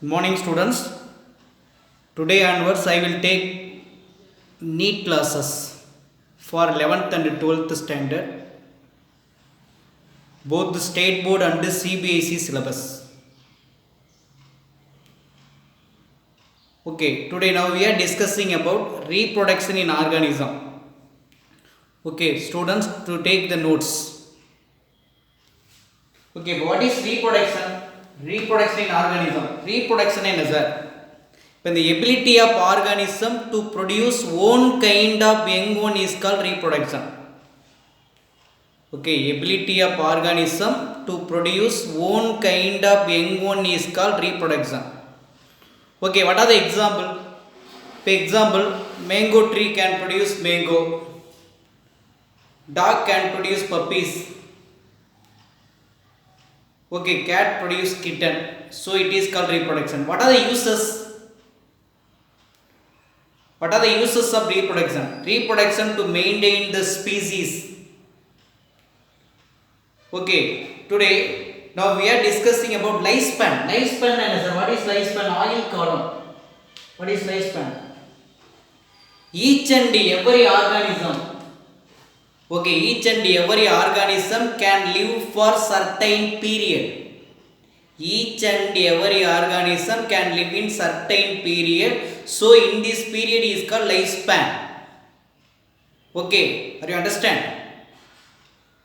Good morning, students. Today onwards, I will take NEET classes for 11th and 12th standard, both the state board and the CBSE syllabus. Okay, today now we are discussing about reproduction in organism. Okay, students, to take the notes. Okay, what is reproduction? Reproduction in organism. Reproduction in sir. When the ability of organism to produce own kind of young one is called reproduction. Okay, ability of organism to produce own kind of young one is called reproduction. Okay, what are the example? For example, mango tree can produce mango. Dog can produce puppies. Okay, cat produce kitten. So it is called reproduction. What are the uses? What are the uses of reproduction? Reproduction to maintain the species. Okay, today now we are discussing about lifespan. Lifespan and what is lifespan? Oil column. What is lifespan? Each and every organism. Okay, each and every organism can live for certain period. Each and every organism can live in certain period. So in this period is called lifespan. Okay, are you understand?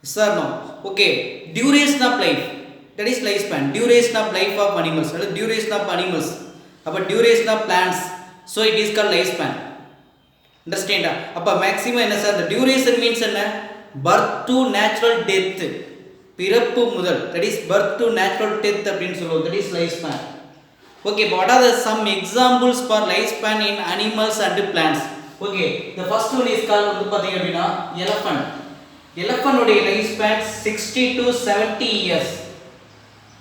Yes or no? Okay, duration of life. That is lifespan. Duration of life of animals. That is duration of animals. About duration of plants. So it is called lifespan. Understand? Appa maximum enna sir? The duration means enna? Birth to natural death. Pirappu mudal. That is birth to natural death. That is lifespan. Okay, what are the some examples for lifespan in animals and plants? Okay, the first one is called elephant. Elephant lifespan 60 to 70 years.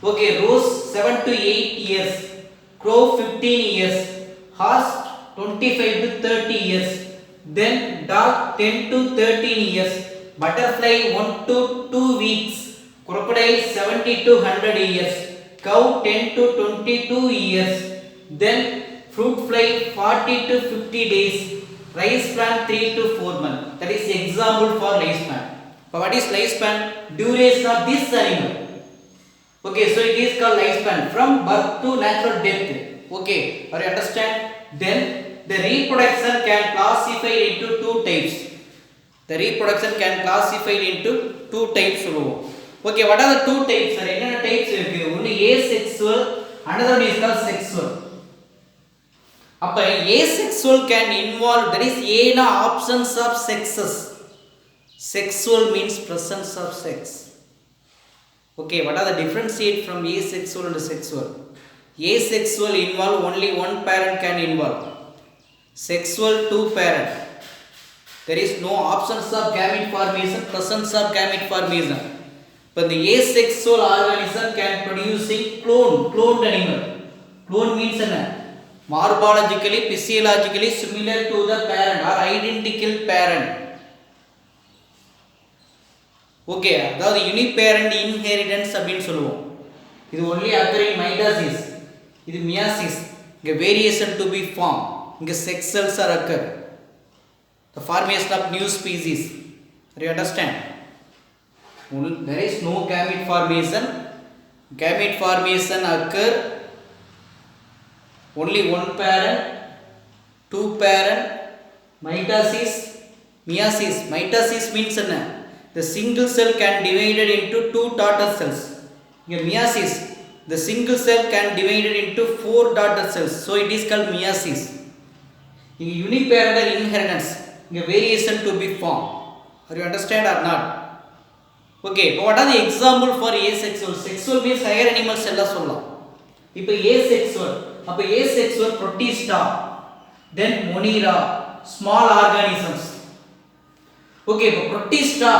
Okay, rose 7 to 8 years. Crow 15 years. Horse 25 to 30 years. Then dog 10 to 13 years. Butterfly 1 to 2 weeks. Crocodile 70 to 100 years. Cow 10 to 22 years. Then fruit fly 40 to 50 days. Rice plant 3 to 4 months. That is example for lifespan. But what is lifespan? Duration of this animal. Okay, so it is called lifespan from birth to natural death. Okay, are you understand? Then the reproduction can classify into two types. The reproduction can classify into two types. Okay, what are the two types? What types? One asexual, another one is called sexual. Asexual can involve, that is A na options of sexes. Sexual means presence of sex. Okay, what are the differentiate from asexual and sexual? Asexual involve only one parent can involve. Sexual two parent. There is no options of gamete formation, presence of gamete formation. But the asexual organism can producing cloned animal. Clone means morphologically, physiologically similar to the parent or identical parent. Okay, அதாவது uniparent inheritance அப்படின்னு சொல்லுவோம். இது only occur in mitosis. இது meiosis. இங்க variation to be formed. இங்க sex cells are occur. The formation of new species. Do you understand? There is no gamete formation. Gamete formation occur only one parent, two parent, mitosis, meiosis. Mitosis means the single cell can divided into two daughter cells. Here meiosis, the single cell can divided into four daughter cells. So it is called meiosis. In uniparental inheritance, variation to be formed. Are you understand or not? Okay, what are the example for asexual? Sexual means higher animals ella solla. Ipo asexual. Appo asexual protista, then monera, small organisms. Okay, protista,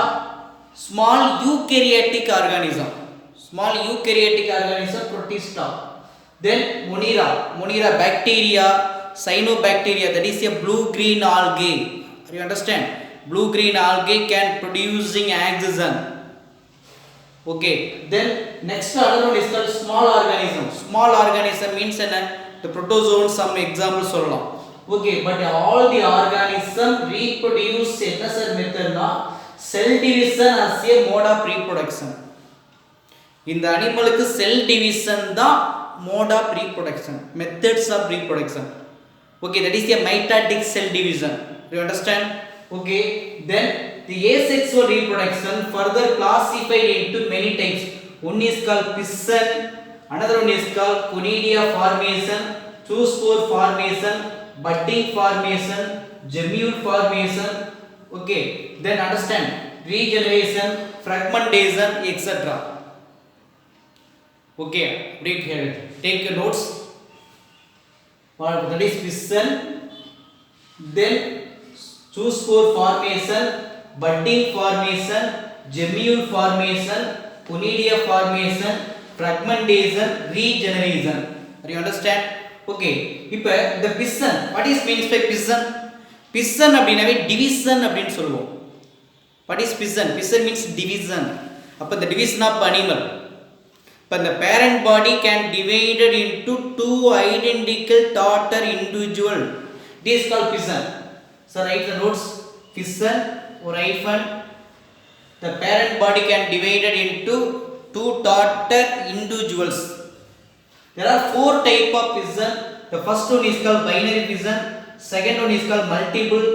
small eukaryotic organism. Small eukaryotic organism protista. Then monera bacteria, cyanobacteria, that is a blue green algae. Are you understand? Blue green algae can producing oxygen. Okay, then next another one is called small organism. Small organism means the protozoan, some examples சொல்லலாம். Okay, but all the organism reproduce என்ன sir மெத்தட்னா cell division as a mode of reproduction. இந்த அனிமலுக்கு cell division தான் mode of reproduction, methods of reproduction. Okay, that is a mitotic cell division. Do you understand? Okay, then the asexual reproduction further classified into many types. One is called piston, another one is called conidia formation, zoospore formation, budding formation, gemule formation. Okay, then understand regeneration, fragmentation, etc. Okay, read here. Take your notes. That is piston, then zoospore formation, budding formation, gemule formation, conidia formation, fragmentation, regeneration. Do you understand? Okay, இப்போ the piston, what is means by piston? Piston அப்படினாவே division அப்படினு சொல்லுவோம். What is piston? Piston means division. அப்ப the division of animal. But the parent body can divided into two identical daughter individual. This is called piston. So write the notes. Piston or hyphen. The parent body can divided into two daughter individuals. There are four type of piston. The first one is called binary piston. Second one is called multiple.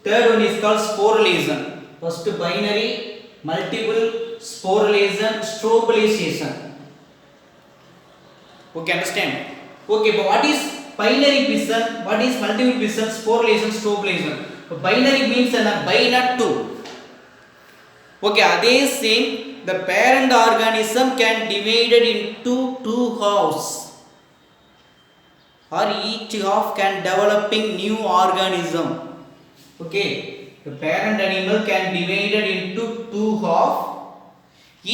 Third one is called sporulation. First binary, multiple, sporulation, strobulation. Okay, understand? Okay, but what is binary piston? What is multiple piston? Sporulation, strobulation. Binary means by not two. Okay, அதே same the parent organism can divided into two halves, or each half can developing new organism. Okay, the parent animal can divided into two half.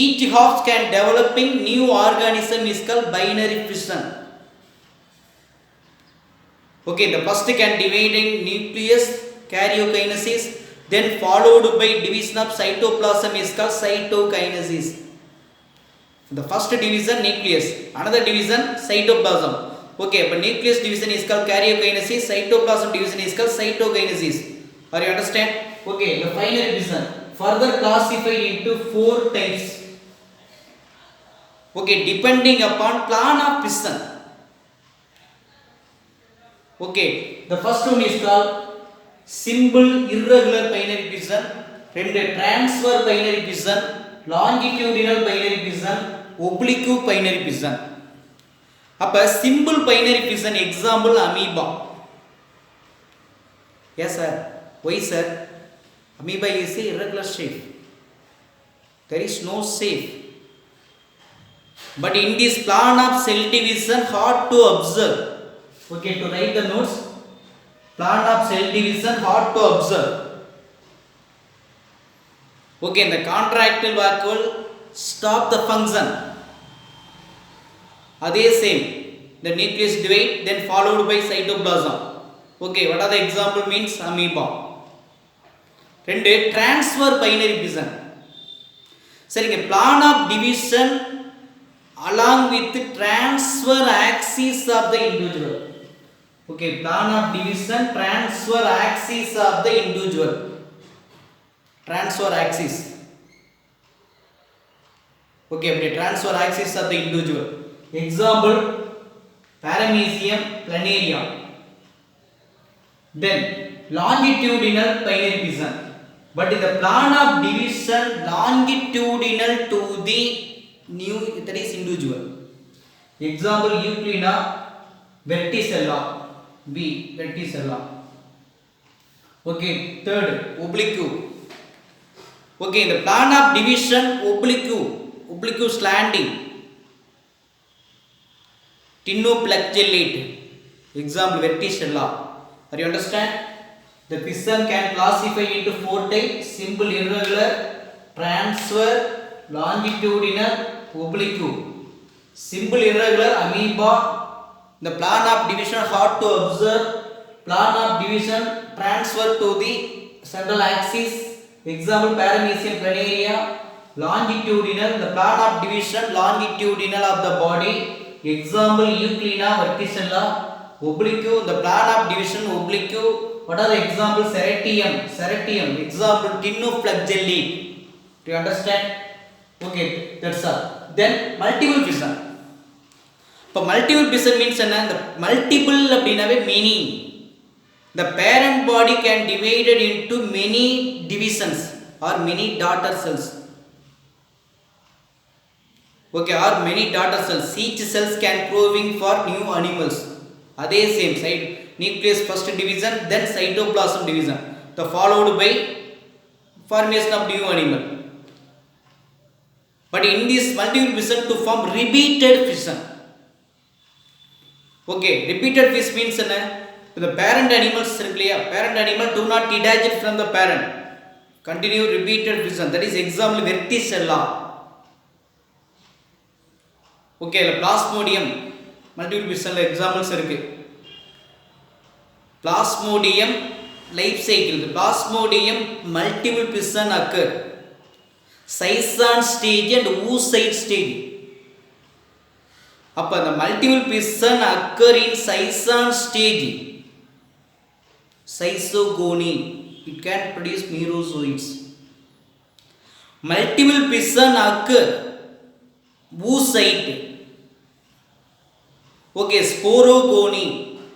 Each half can developing new organism is called binary fission. Okay, the first can dividing nucleus, karyokinesis, then followed by division of cytoplasm is called cytokinesis. The first division nucleus, another division cytoplasm. Okay, but nucleus division is called karyokinesis, cytoplasm division is called cytokinesis. Are you understand? Okay, the final division further classified into four types. Okay, depending upon plan of piston. Okay, the first one is called simple irregular binary piston, ரெண்டு transfer binary piston, longitudinal binary piston, oblique binary piston. அப்ப simple binary piston example amoeba. Yes sir. Why sir? Amoeba is a irregular shape. There is no shape. But in this plan of cell division, hard to observe. Okay, to write the notes. Plan of cell division, hard to observe. Okay, in the contractile vacuole, stop the function. Adhe same. The nucleus divide, then followed by cytoplasm. Okay, what are the example means? Amoeba. ரெண்டு transfer binary piston. சரிங்க, plan of division along with transfer axis of the individual. Okay, plan of division, transfer axis of the individual. Transfer axis. Okay, transfer axis of the individual. Example, Paramecium planaria. Then longitudinal binary piston. But in the plan of division, longitudinal to the new, that is individual. Example, Euglena verticella. B, verticella. Okay, third, oblique. Okay, in the plan of division, oblique slanting. Tinoplecellate. Example, verticella. Are you understand? The piston can classify into four types: simple irregular, transfer, longitudinal, oblique. Simple irregular, amoeba. The plan of division hard to observe. Plan of division transfer to the central axis. Example, Paramecium planaria. longitudinal, the plan of division longitudinal of the body, example Euclina verticilla, oblique, the plan of division oblique. What are the examples? Serratium, example Tinoflagellate. Do you understand? Okay, that's all. Then multiple fission. இப்போ multiple பிசன் means என்ன? இந்த multiple அப்படின்னாவே many. The parent body can divided into many divisions or many daughter cells. Okay, or many daughter cells. Each cells can proving for new animals. அதே same side. Nucleus first division, then cytoplasm division. The followed by formation of new animal. But in this multiple fission to form repeated fission. Okay, repeated fission means என்ன? The parent animals இருக்குல்லையா, parent animal do not detach from the parent. Continue repeated fission. That is example verticilla. Okay, plasmodium multiple fission examples இருக்கு. Plasmodium life cycle. The plasmodium multiple fission occur. Sison stage and oocyte stage. அப்போ the multiple fission occur in sison stage. Schizogony. It can produce merozoites. Multiple fission occur oocyte. Okay, sporogony.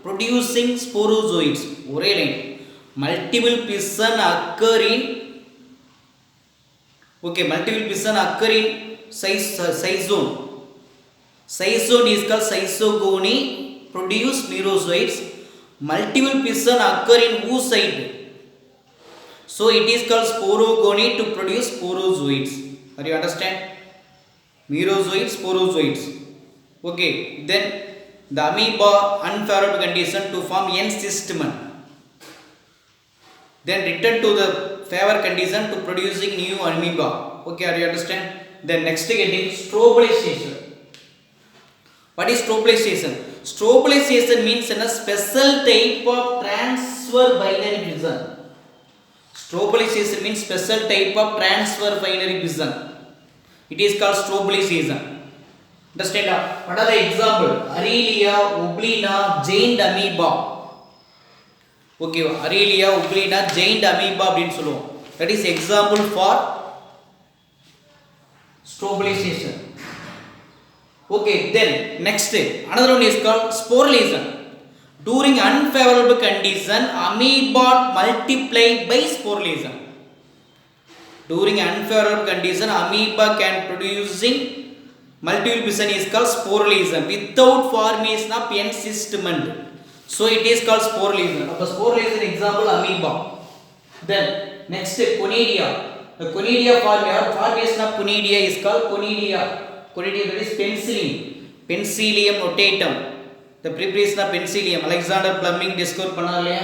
Producing sporozoites. ஒரே line. Multiple fission occur in multiple fission occur in schizone. Schizone is called schizogony, produce merozoites. Multiple fission occur in oocyte. So it is called sporogony to produce sporozoites. Are you understand? Merozoites, sporozoites. Okay, then the amoeba unfavorable condition to form N-systemon. Then return to the favor condition to producing new amoeba. Okay, are you understand? Then next getting strobilization. What is strobilization? Strobilization means a special type of transfer binary fission. Strobilization means special type of transfer binary fission. It is called strobilization. Understand? What are the example? Aurelia, Oblina, giant amoeba. Okay, Aurelia, Oblina, giant amoeba அப்படினு சொல்லுவோம். That is example for strobilization. Okay, then next another one is called sporulation. During unfavorable condition, amoeba multiply by sporulation. During unfavorable condition, amoeba can producing multiple fission is called sporulation without formation of N-systemon. So it is called sporulation. Of the sporulation example amoeba. Then next conidia. The conidia formation of conidia is called conidia. Conidia, that is penicillin. Penicillium notatum. The preparation of penicillium. Alexander Fleming discovered pannalayya.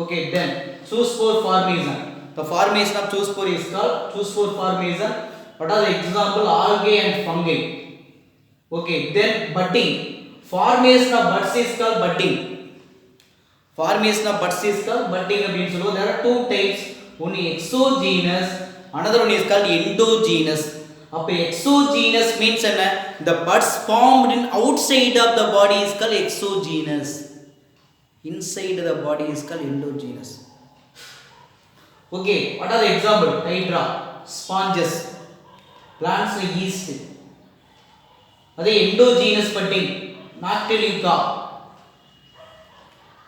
Okay, then zoospore formation. The formation of zoospore is called zoospore formation. What are the example? Algae and fungi. Okay, then budding. Formation of buds is called budding. Formation of buds is called budding. So there are two types. One is exogenous, another one is called endogenous. Exogenous means the buds formed in outside of the body is called exogenous. Inside the body is called endogenous. Okay, what are the example? Hydra, sponges, plants like yeast. That is endogenous budding. Noctiluca.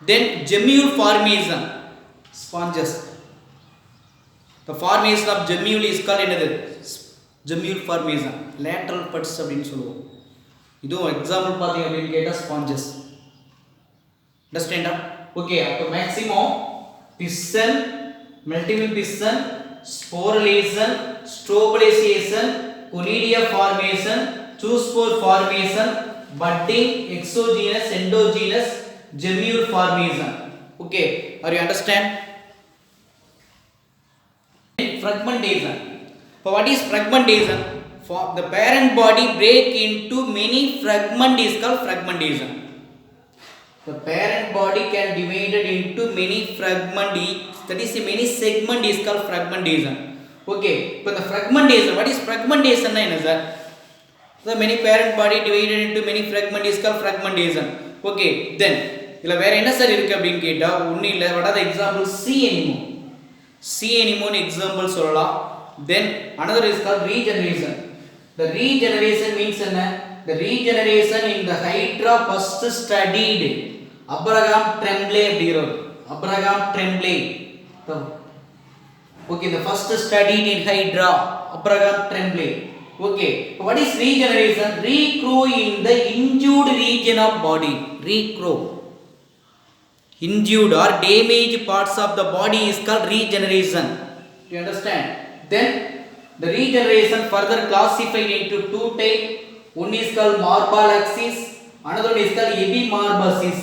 Then gemule formation, sponges. The formation of gemule is called another gemule formation. Lateral buds அப்படினு சொல்லுவோம். இதுவும் example பாத்தீங்க அப்படினு கேட்டா sponges. Understand? Okay, அப்ப maximum fission, multiple fission, sporulation, strobilization, conidia formation, zoospore formation, budding, exogenous, endogenous, gemule formation. Okay, are you understand? Fragmentation. For what is fragmentation? For the parent body break into many fragments is called fragmentation. The parent body can divided into many fragments. That is many segment is called fragmentation. Okay, இப்போ the fragmentation, what is fragmentation என்ன sir? The many parent body divided into many fragments is called fragmentation. Okay, then இதுல வேற என்ன sir இருக்கு அப்படினு கேட்டா ஒண்ணு இல்ல. What are the examples? sea anemone. sea anemone example சொல்லலாம். Then another is called regeneration. The regeneration means என்ன? The regeneration in the Hydra first studied Abraham Tremblay அப்படிங்கிறவர். Abraham Tremblay. Okay, the first studied in Hydra Abraham Tremblay. Okay, what is regeneration? Regrow in the injured region of body. Regrow. Injured or damaged parts of the body is called regeneration. Do you understand? Then the regeneration further classified into two types. One is called morpholaxis, another one is called epimorphosis.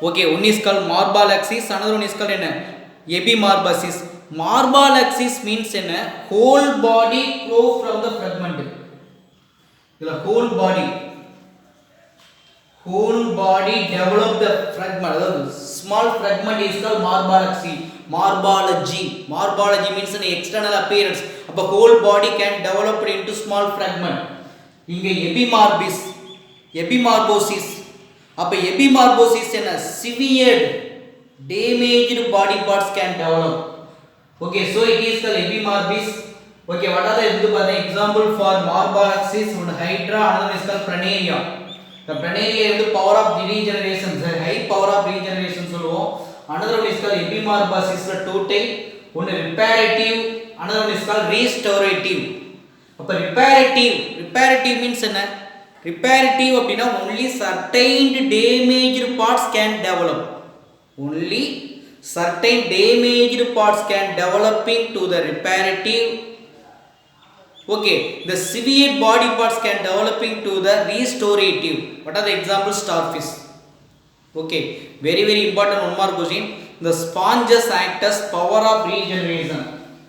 Okay, one is called morpholaxis, another one is called epimorphosis. Morpholaxis means whole body grow from the fragment. The whole body develop the fragment. Small fragment is called morpholaxis. Morphology means an external appearance. The whole body can develop into small fragment. Inga epimorphosis. Epimorphosis is a severe damaged body parts can develop. Okay, so it is called epimorphosis. Okay, what are the example for morpholaxis? One Hydra, another is called planaria. The planaria is the power of regeneration, the high power of regeneration. Another one is called epimorphosis, the two type. One reparative, another one is called restorative. Reparative means reparative அப்படினா only certain damaged parts can develop. Only certain damaged parts can developing to the reparative. Okay, the severe body parts can developing to the restorative. What are the examples? Starfish. Okay, very important one more question. The sponges act as power of regeneration.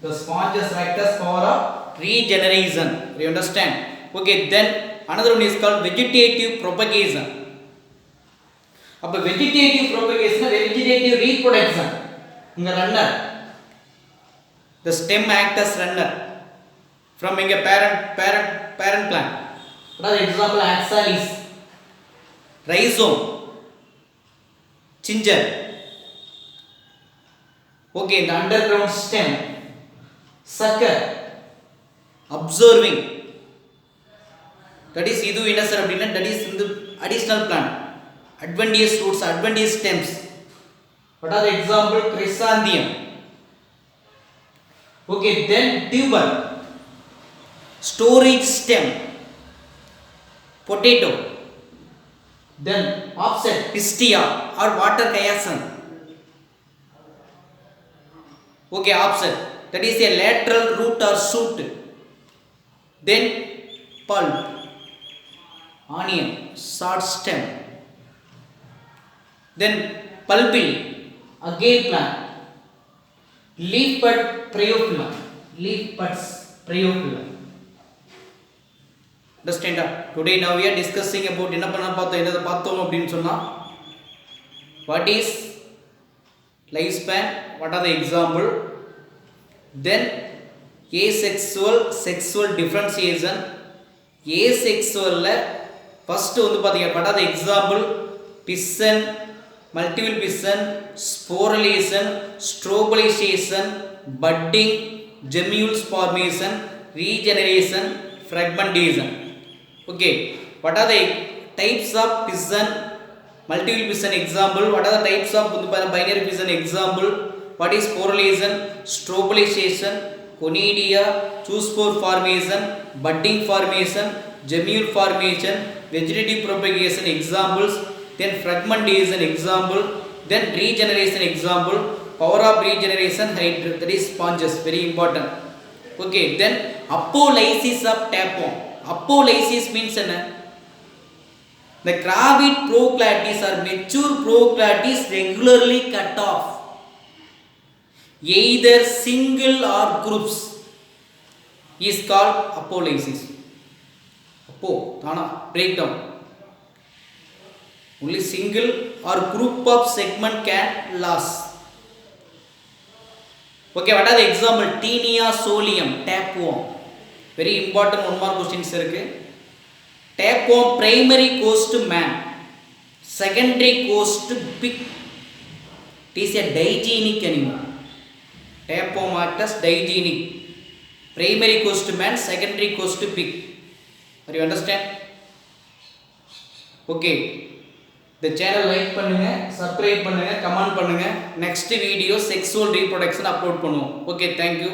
The sponges act as power of regeneration. You understand? Okay, then another one is called vegetative propagation. Vegetative propagation, vegetative reproduction. Runner. The stem act as runner from a parent plant. What are the example? Oxalis, rhizome, ginger. Okay, the underground stem, sucker, observing. That is idu inasar abdina, that is in the additional plant. Adventitious roots, adventitious stems. What are the example? Chrysanthemum. Okay, then tuber, storage stem, potato. Then offset, pistia or water hyacinth. Okay, offset, that is a lateral root or shoot. Then pulp, onion, short stem. Then pulpil, agave plant, leaf bud bryophyllum. Understand? Today now we are discussing about what is lifespan, what are the example, then asexual, sexual differentiation. Asexual first what are the example? Piston, multiple piston, sporulation, strobilization, budding, gemmules formation, regeneration, fragmentation. Okay, what are the types of piston? Multiple piston example. What are the types of binary piston example? What is sporulation, strobilization, conidia, zoospore formation, budding formation, gemmule formation, vegetative propagation examples. Then fragmentation example. Then regeneration example. Power of regeneration, hydra, that is sponges, very important. Okay, then apolysis of tapeworm. Apolysis means the gravid proclades or mature proclades regularly cut off, either single or groups, is called apolysis. Breakdown. Only single or group of segment can last. Okay, what are the example? Taenia solium, tapeworm. Very important, one more questions இருக்கு. Tapeworm primary goes to man, secondary goes to pig. It is a digynic animal. Tapeworm acts as digynic. Primary goes to man, secondary goes to pig. Are you understand? Okay. The channel like பண்ணுங்க, subscribe பண்ணுங்க, comment பண்ணுங்க. Next video sexual reproduction upload பண்ணுவோம். Okay, thank you.